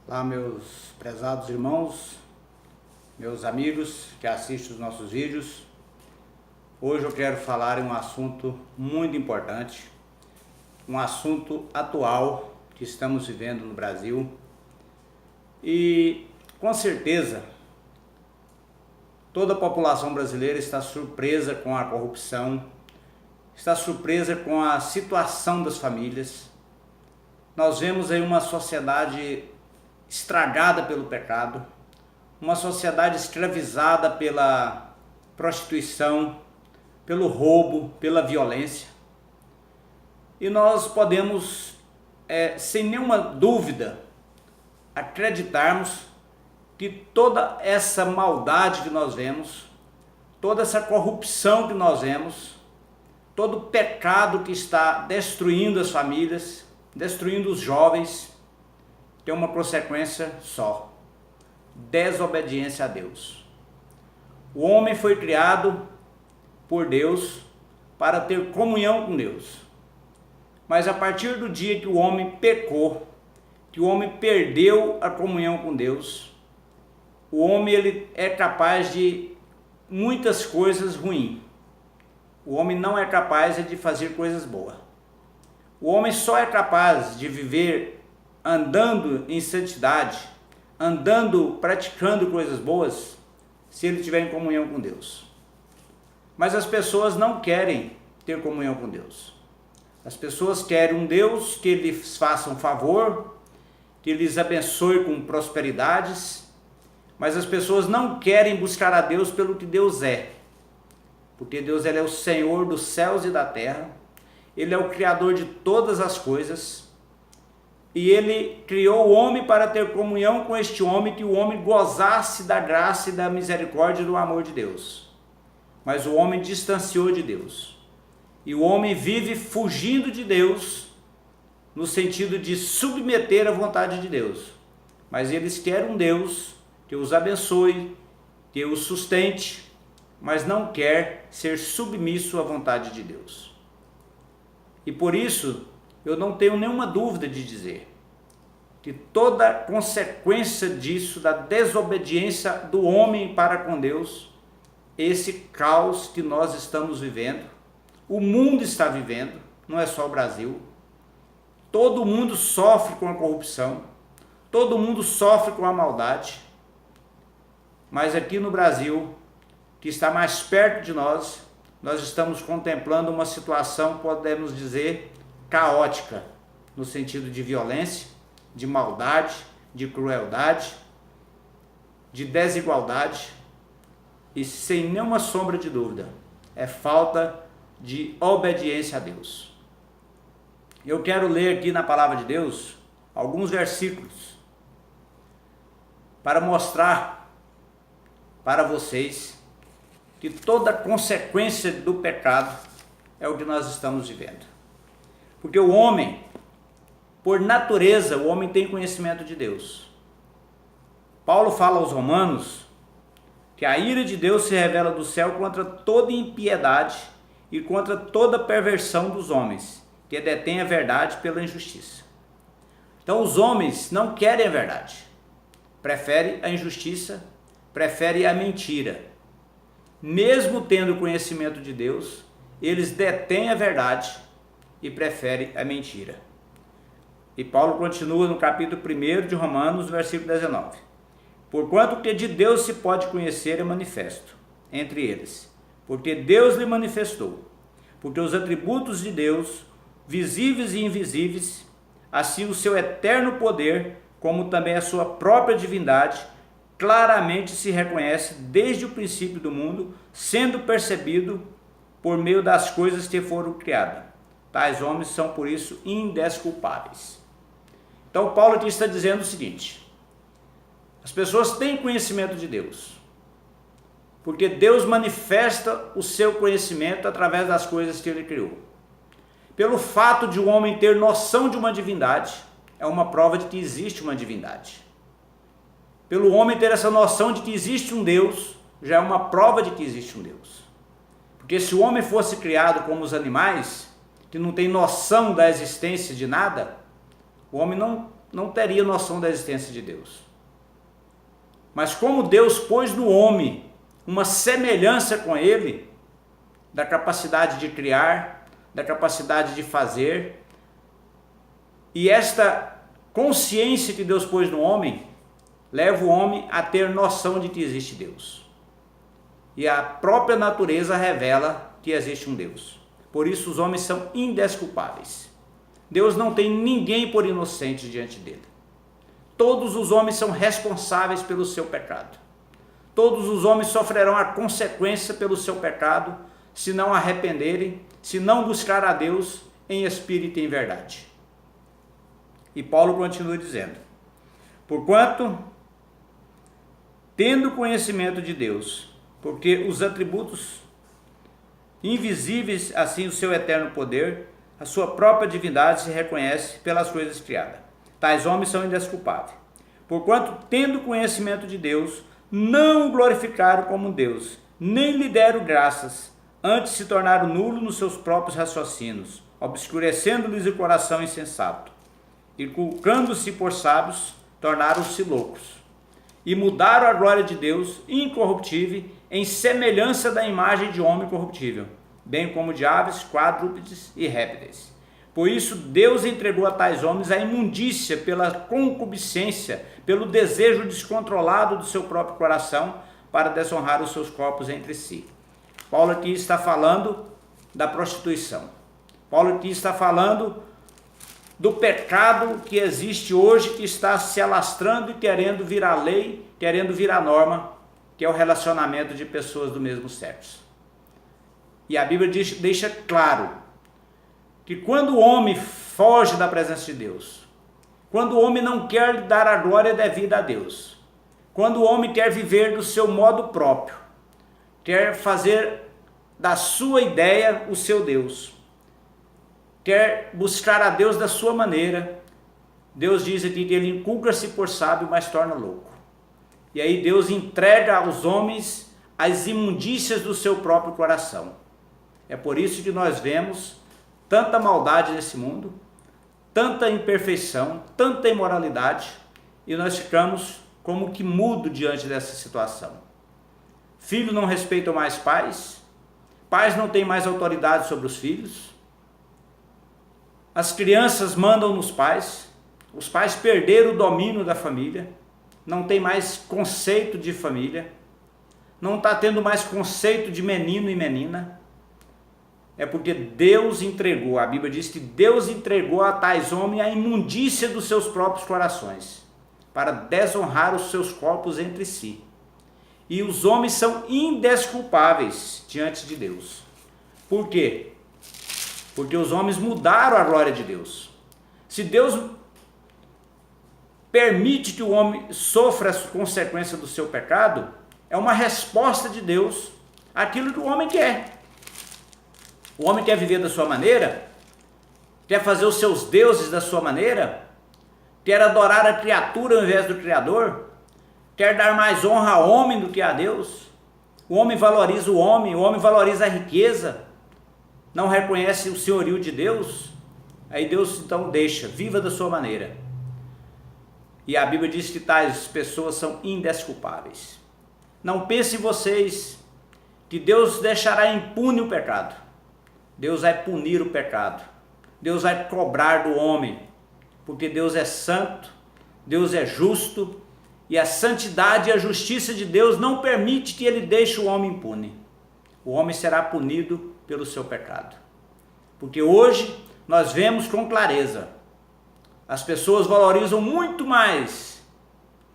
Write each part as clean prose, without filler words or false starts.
Olá, meus prezados irmãos, meus amigos que assistem os nossos vídeos. Hoje eu quero falar em um assunto muito importante, um assunto atual que estamos vivendo no Brasil e com certeza toda a população brasileira está surpresa com a corrupção, está surpresa com a situação das famílias. Nós vemos aí uma sociedade estragada pelo pecado, uma sociedade escravizada pela prostituição, pelo roubo, pela violência. E nós podemos, sem nenhuma dúvida, acreditarmos que toda essa maldade que nós vemos, toda essa corrupção que nós vemos, todo o pecado que está destruindo as famílias, destruindo os jovens, tem uma consequência só: desobediência a Deus. O homem foi criado por Deus para ter comunhão com Deus. Mas a partir do dia que o homem pecou, que o homem perdeu a comunhão com Deus, o homem ele é capaz de muitas coisas ruins. O homem não é capaz de fazer coisas boas. O homem só é capaz de viver andando em santidade, andando, praticando coisas boas, se ele estiver em comunhão com Deus. Mas as pessoas não querem ter comunhão com Deus. As pessoas querem um Deus que lhes faça um favor, que lhes abençoe com prosperidades, mas as pessoas não querem buscar a Deus pelo que Deus é. Porque Deus ele é o Senhor dos céus e da terra, Ele é o Criador de todas as coisas, e Ele criou o homem para ter comunhão com este homem, que o homem gozasse da graça e da misericórdia e do amor de Deus. Mas o homem distanciou de Deus, e o homem vive fugindo de Deus, no sentido de submeter a vontade de Deus. Mas eles querem um Deus que os abençoe, que os sustente, mas não quer ser submisso à vontade de Deus. E por isso, eu não tenho nenhuma dúvida de dizer que toda consequência disso, da desobediência do homem para com Deus, esse caos que nós estamos vivendo, o mundo está vivendo, não é só o Brasil, todo mundo sofre com a corrupção, todo mundo sofre com a maldade, mas aqui no Brasil, que está mais perto de nós estamos contemplando uma situação, podemos dizer, caótica, no sentido de violência, de maldade, de crueldade, de desigualdade, e sem nenhuma sombra de dúvida, é falta de obediência a Deus. Eu quero ler aqui na palavra de Deus alguns versículos para mostrar para vocês que toda consequência do pecado é o que nós estamos vivendo. Porque o homem, por natureza, o homem tem conhecimento de Deus. Paulo fala aos Romanos que a ira de Deus se revela do céu contra toda impiedade e contra toda perversão dos homens, que detêm a verdade pela injustiça. Então os homens não querem a verdade, preferem a injustiça, preferem a mentira. Mesmo tendo conhecimento de Deus, eles detêm a verdade e preferem a mentira. E Paulo continua no capítulo 1 de Romanos, versículo 19. Porquanto que de Deus se pode conhecer é manifesto entre eles, porque Deus lhe manifestou, porque os atributos de Deus, visíveis e invisíveis, assim o seu eterno poder, como também a sua própria divindade, claramente se reconhece desde o princípio do mundo, sendo percebido por meio das coisas que foram criadas. Tais homens são por isso indesculpáveis. Então Paulo aqui está dizendo o seguinte: as pessoas têm conhecimento de Deus, porque Deus manifesta o seu conhecimento através das coisas que Ele criou. Pelo fato de o homem ter noção de uma divindade, é uma prova de que existe uma divindade. Pelo homem ter essa noção de que existe um Deus, já é uma prova de que existe um Deus. Porque se o homem fosse criado como os animais, que não tem noção da existência de nada, o homem não teria noção da existência de Deus. Mas como Deus pôs no homem uma semelhança com ele, da capacidade de criar, da capacidade de fazer, e esta consciência que Deus pôs no homem, leva o homem a ter noção de que existe Deus. E a própria natureza revela que existe um Deus. Por isso os homens são indesculpáveis. Deus não tem ninguém por inocente diante dele. Todos os homens são responsáveis pelo seu pecado. Todos os homens sofrerão a consequência pelo seu pecado, se não arrependerem, se não buscar a Deus em espírito e em verdade. E Paulo continua dizendo: porquanto, tendo conhecimento de Deus, porque os atributos invisíveis, assim o seu eterno poder, a sua própria divindade se reconhece pelas coisas criadas. Tais homens são indesculpáveis. Porquanto, tendo conhecimento de Deus, não o glorificaram como Deus, nem lhe deram graças, antes se tornaram nulos nos seus próprios raciocínios, obscurecendo-lhes o coração insensato. E culcando-se por sábios, tornaram-se loucos. E mudaram a glória de Deus, incorruptível, em semelhança da imagem de homem corruptível, bem como de aves, quadrúpedes e répteis. Por isso Deus entregou a tais homens a imundícia pela concupiscência, pelo desejo descontrolado do seu próprio coração, para desonrar os seus corpos entre si. Paulo aqui está falando da prostituição. Paulo aqui está falando do pecado que existe hoje, que está se alastrando e querendo virar lei, querendo virar norma, que é o relacionamento de pessoas do mesmo sexo. E a Bíblia deixa claro que quando o homem foge da presença de Deus, quando o homem não quer dar a glória devida a Deus, quando o homem quer viver do seu modo próprio, quer fazer da sua ideia o seu Deus, quer buscar a Deus da sua maneira, Deus diz aqui que ele inculca-se por sábio, mas torna louco. E aí Deus entrega aos homens as imundícias do seu próprio coração. É por isso que nós vemos tanta maldade nesse mundo, tanta imperfeição, tanta imoralidade, e nós ficamos como que mudo diante dessa situação. Filhos não respeitam mais pais, pais não têm mais autoridade sobre os filhos, as crianças mandam nos pais, os pais perderam o domínio da família, não tem mais conceito de família, não está tendo mais conceito de menino e menina. É porque Deus entregou, a Bíblia diz que Deus entregou a tais homens a imundícia dos seus próprios corações, para desonrar os seus corpos entre si. E os homens são indesculpáveis diante de Deus. Por quê? Porque os homens mudaram a glória de Deus. Se Deus permite que o homem sofra as consequências do seu pecado, é uma resposta de Deus àquilo que o homem quer. O homem quer viver da sua maneira, quer fazer os seus deuses da sua maneira, quer adorar a criatura ao invés do Criador, quer dar mais honra ao homem do que a Deus. O homem valoriza o homem valoriza a riqueza, não reconhece o senhorio de Deus. Aí Deus então deixa, viva da sua maneira. E a Bíblia diz que tais pessoas são indesculpáveis. Não pensem vocês que Deus deixará impune o pecado. Deus vai punir o pecado. Deus vai cobrar do homem, porque Deus é santo, Deus é justo, e a santidade e a justiça de Deus não permite que ele deixe o homem impune. O homem será punido pelo seu pecado. Porque hoje nós vemos com clareza, as pessoas valorizam muito mais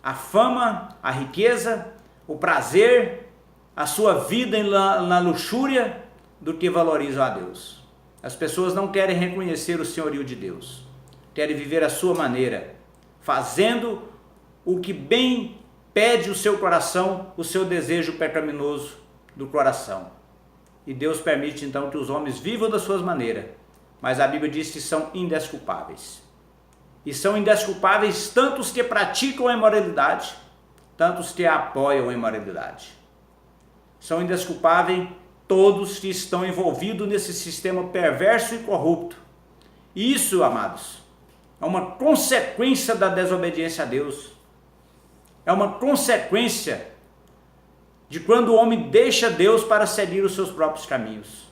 a fama, a riqueza, o prazer, a sua vida na luxúria, do que valorizam a Deus. As pessoas não querem reconhecer o senhorio de Deus, querem viver a sua maneira, fazendo o que bem pede o seu coração, o seu desejo pecaminoso do coração. E Deus permite então que os homens vivam das suas maneiras, mas a Bíblia diz que são indesculpáveis. E são indesculpáveis tanto os que praticam a imoralidade, tanto os que apoiam a imoralidade. São indesculpáveis todos que estão envolvidos nesse sistema perverso e corrupto. Isso, amados, é uma consequência da desobediência a Deus. É uma consequência de quando o homem deixa Deus para seguir os seus próprios caminhos.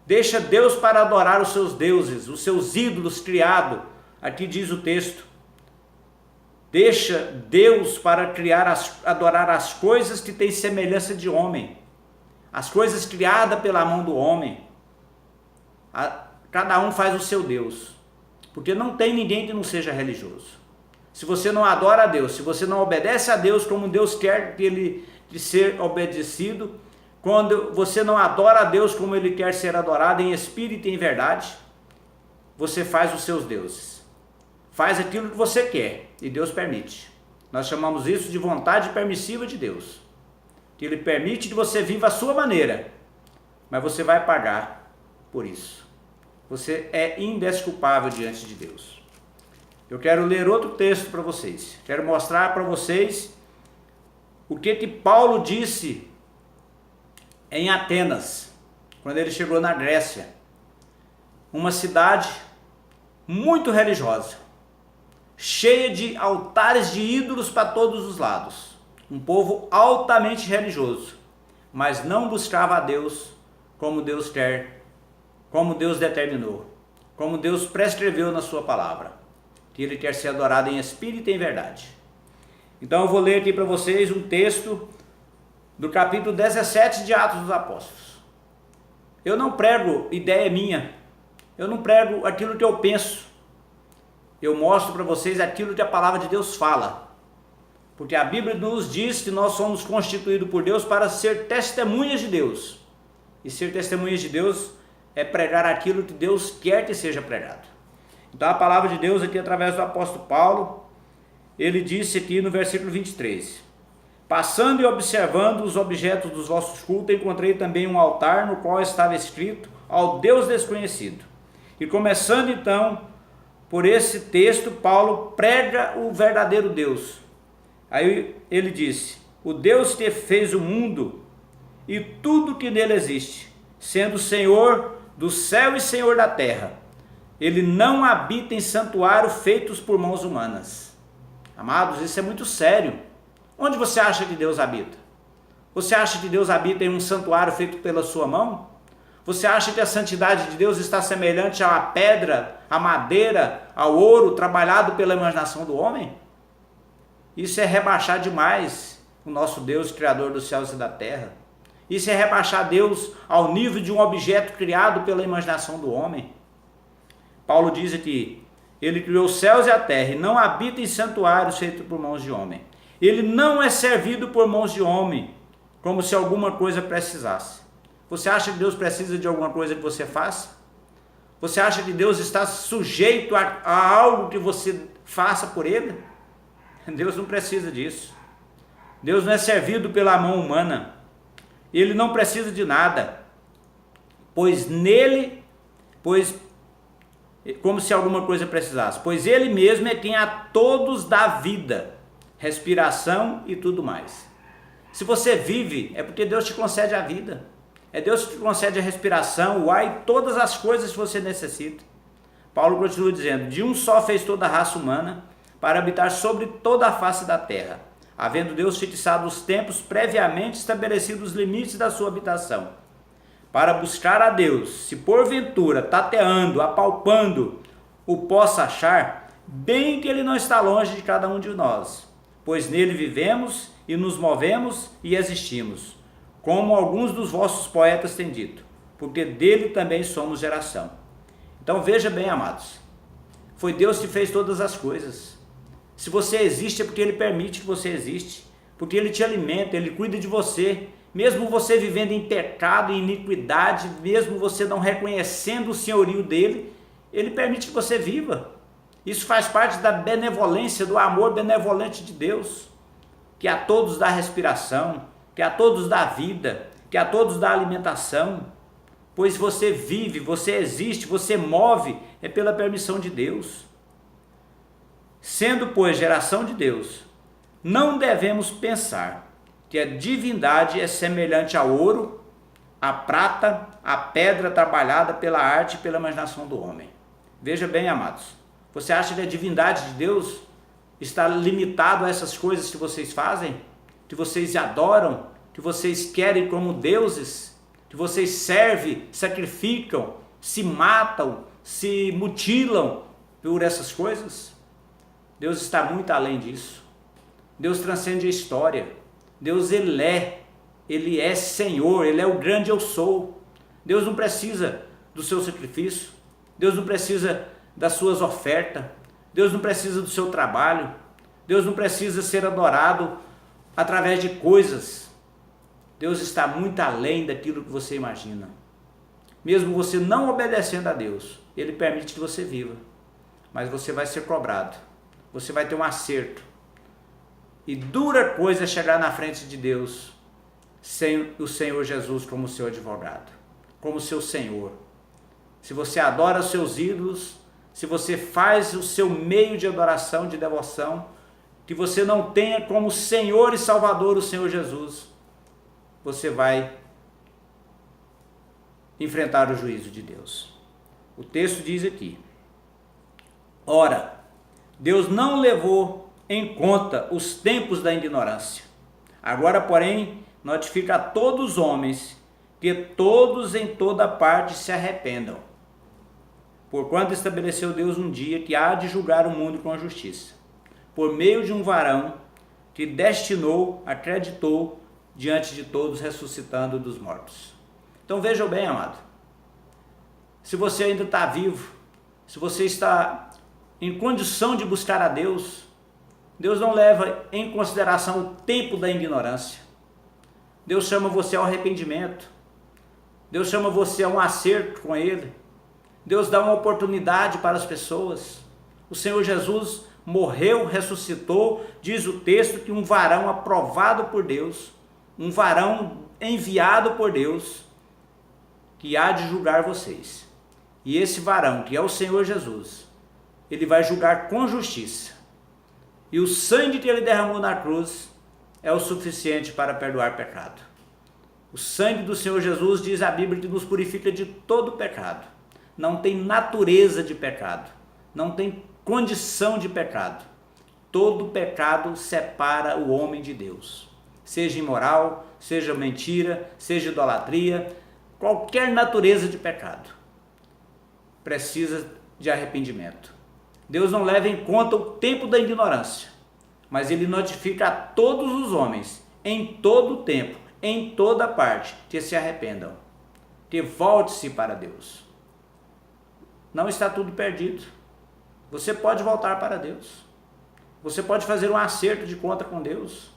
Deixa Deus para adorar os seus deuses, os seus ídolos criados. Aqui diz o texto. Deixa Deus para adorar as coisas que têm semelhança de homem. As coisas criadas pela mão do homem. Cada um faz o seu Deus. Porque não tem ninguém que não seja religioso. Se você não adora a Deus, se você não obedece a Deus como Deus quer que ele de ser obedecido, quando você não adora a Deus como ele quer ser adorado em espírito e em verdade, você faz os seus deuses. Faz aquilo que você quer e Deus permite. Nós chamamos isso de vontade permissiva de Deus. Que ele permite que você viva a sua maneira, mas você vai pagar por isso. Você é indesculpável diante de Deus. Eu quero ler outro texto para vocês. Quero mostrar para vocês o que Paulo disse em Atenas, quando ele chegou na Grécia. Uma cidade muito religiosa, cheia de altares de ídolos para todos os lados. Um povo altamente religioso, mas não buscava a Deus como Deus quer, como Deus determinou, como Deus prescreveu na sua palavra, que ele quer ser adorado em espírito e em verdade. Então eu vou ler aqui para vocês um texto do capítulo 17 de Atos dos Apóstolos. Eu não prego ideia minha, eu não prego aquilo que eu penso, eu mostro para vocês aquilo que a palavra de Deus fala. Porque a Bíblia nos diz que nós somos constituídos por Deus para ser testemunhas de Deus. E ser testemunhas de Deus é pregar aquilo que Deus quer que seja pregado. Então a palavra de Deus aqui através do apóstolo Paulo, ele disse aqui no versículo 23. Passando e observando os objetos dos vossos cultos, encontrei também um altar no qual estava escrito ao Deus desconhecido. E começando então por esse texto, Paulo prega o verdadeiro Deus. Aí ele disse, o Deus que fez o mundo e tudo que nele existe, sendo Senhor do céu e Senhor da terra, ele não habita em santuário feitos por mãos humanas. Amados, isso é muito sério. Onde você acha que Deus habita? Você acha que Deus habita em um santuário feito pela sua mão? Você acha que a santidade de Deus está semelhante à pedra, à madeira, ao ouro trabalhado pela imaginação do homem? Isso é rebaixar demais o nosso Deus, Criador dos céus e da terra. Isso é rebaixar Deus ao nível de um objeto criado pela imaginação do homem. Paulo diz aqui, ele criou os céus e a terra e não habita em santuários feitos por mãos de homem. Ele não é servido por mãos de homem, como se alguma coisa precisasse. Você acha que Deus precisa de alguma coisa que você faça? Você acha que Deus está sujeito a algo que você faça por Ele? Deus não precisa disso. Deus não é servido pela mão humana. Ele não precisa de nada. Como se alguma coisa precisasse. Pois Ele mesmo é quem a todos dá vida, respiração e tudo mais. Se você vive, é porque Deus te concede a vida. É Deus que te concede a respiração, o ar e todas as coisas que você necessita. Paulo continua dizendo, de um só fez toda a raça humana, para habitar sobre toda a face da terra, havendo Deus fixado os tempos previamente estabelecidos os limites da sua habitação, para buscar a Deus, se porventura, tateando, apalpando, o possa achar, bem que Ele não está longe de cada um de nós, pois nele vivemos e nos movemos e existimos, como alguns dos vossos poetas têm dito, porque dele também somos geração. Então veja bem, amados, foi Deus que fez todas as coisas. Se você existe é porque Ele permite que você existe, porque Ele te alimenta, Ele cuida de você, mesmo você vivendo em pecado e iniquidade, mesmo você não reconhecendo o senhorio dEle, Ele permite que você viva. Isso faz parte da benevolência, do amor benevolente de Deus, que a todos dá respiração, que a todos dá vida, que a todos dá alimentação, pois você vive, você existe, você move, é pela permissão de Deus. Sendo, pois, geração de Deus, não devemos pensar que a divindade é semelhante ao ouro, à prata, à pedra trabalhada pela arte e pela imaginação do homem. Veja bem, amados, Você acha que a divindade de Deus está limitado a essas coisas que vocês fazem? Que vocês adoram? Que vocês querem como deuses? Que vocês servem, sacrificam, se matam, se mutilam por essas coisas? Deus está muito além disso. Deus transcende a história. Deus, Ele é Senhor, Ele é o grande eu sou. Deus não precisa do seu sacrifício. Deus não precisa das suas ofertas. Deus não precisa do seu trabalho. Deus não precisa ser adorado através de coisas. Deus está muito além daquilo que você imagina. Mesmo você não obedecendo a Deus, Ele permite que você viva. Mas você vai ser cobrado. Você vai ter um acerto. E dura coisa é chegar na frente de Deus sem o Senhor Jesus como seu advogado, como seu Senhor. Se você adora os seus ídolos, se você faz o seu meio de adoração, de devoção, que você não tenha como Senhor e Salvador o Senhor Jesus, você vai enfrentar o juízo de Deus. O texto diz aqui: ora, Deus não levou em conta os tempos da ignorância. Agora, porém, notifica a todos os homens que todos em toda parte se arrependam. Porquanto estabeleceu Deus um dia que há de julgar o mundo com a justiça, por meio de um varão que destinou, acreditou diante de todos, ressuscitando dos mortos. Então vejam bem, amado, se você ainda está vivo, se você está em condição de buscar a Deus, Deus não leva em consideração o tempo da ignorância. Deus chama você ao arrependimento. Deus chama você a um acerto com Ele. Deus dá uma oportunidade para as pessoas. O Senhor Jesus morreu, ressuscitou, diz o texto que um varão aprovado por Deus, um varão enviado por Deus, que há de julgar vocês. E esse varão, que é o Senhor Jesus, Ele vai julgar com justiça. E o sangue que Ele derramou na cruz é o suficiente para perdoar pecado. O sangue do Senhor Jesus, diz a Bíblia, que nos purifica de todo pecado. Não tem natureza de pecado, não tem condição de pecado. Todo pecado separa o homem de Deus. Seja imoral, seja mentira, seja idolatria, qualquer natureza de pecado precisa de arrependimento. Deus não leva em conta o tempo da ignorância, mas Ele notifica a todos os homens, em todo o tempo, em toda parte, que se arrependam, que volte-se para Deus. Não está tudo perdido. Você pode voltar para Deus. Você pode fazer um acerto de conta com Deus.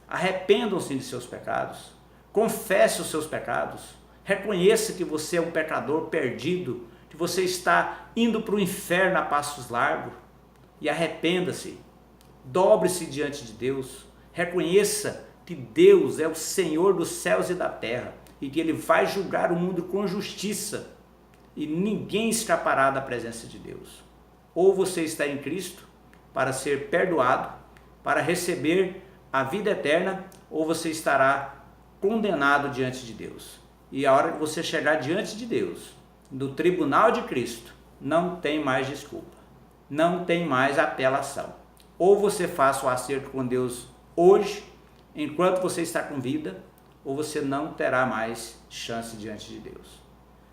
Arrependam-se de seus pecados. Confesse os seus pecados. Reconheça que você é um pecador perdido, que você está indo para o inferno a passos largos. E arrependa-se. Dobre-se diante de Deus. Reconheça que Deus é o Senhor dos céus e da terra e que Ele vai julgar o mundo com justiça. E ninguém escapará da presença de Deus. Ou você está em Cristo para ser perdoado, para receber a vida eterna, ou você estará condenado diante de Deus. E a hora que você chegar diante de Deus, do tribunal de Cristo, não tem mais desculpa, não tem mais apelação. Ou você faça o acerto com Deus hoje, enquanto você está com vida, ou você não terá mais chance diante de Deus.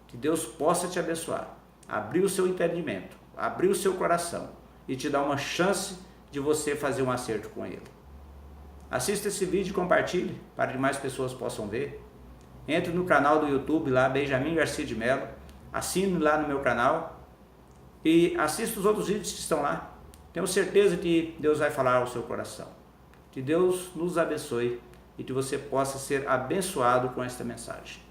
Que Deus possa te abençoar, abrir o seu entendimento, abrir o seu coração e te dar uma chance de você fazer um acerto com Ele. Assista esse vídeo e compartilhe para que mais pessoas possam ver. Entre no canal do YouTube lá, Benjamin Garcia de Mello, assine lá no meu canal e assista os outros vídeos que estão lá. Tenho certeza que Deus vai falar ao seu coração. Que Deus nos abençoe e que você possa ser abençoado com esta mensagem.